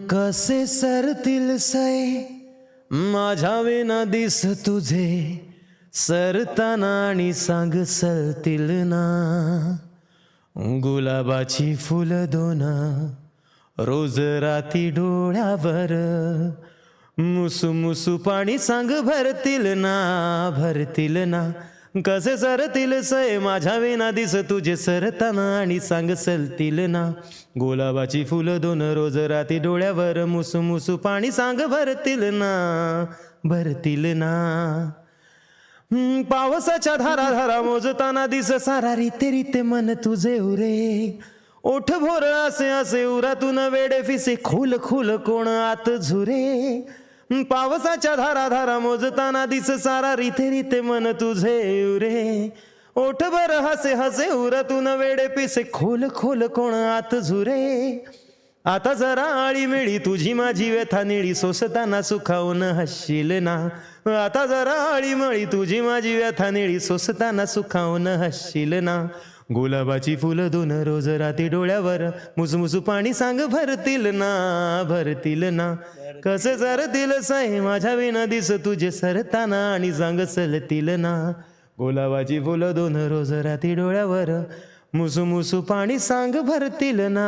कसे सरतील सय माझ्या विना दिस तुझे सरताना आणि सांग सलतील ना गुलाबाची फुल दोन रोज राती डोळ्यावर मुसू मुसू पाणी सांग भरतील ना कसे सरतील सय माझ्या विना दिस तुझे सरताना आणि सांग सलतील ना गुलाबाची फुलं दोन रोज राती डोळ्यावर मुसू मुसू पाणी सांग भरतील ना पावसाच्या धारा धारा मोजताना दिस सारा रीते रीते मन तुझे उरे ओठ भोर असे असे उरातून वेडे फिसे खोल खोल कोण आत झुरे पावसाच्या धारा धारा मोजताना दिस सारा रीते रीते मन तुझे उरे ओठ भर हसे हसे उरातून वेडे पिसे खोल खोल कोण आत झुरे आता जरा आळी मिळी तुझी माझी व्यथा निळी सोसताना सुखावून हसशील ना आता जरा आळी मळी तुझी माझी व्यथा निळी सोसताना सुखावून हसशील ना गुलाबाची फुलं दोन रोज राती डोळ्यावर मुसमुसू पाणी सांग भरतील ना कसे सरतील सय माझ्या विना दिस तुझे सरताना आणि सांग सलतील ना गुलाबाची फुलं दोन रोज राती डोळ्यावर मुसू मुसू पाणी सांग भरतील ना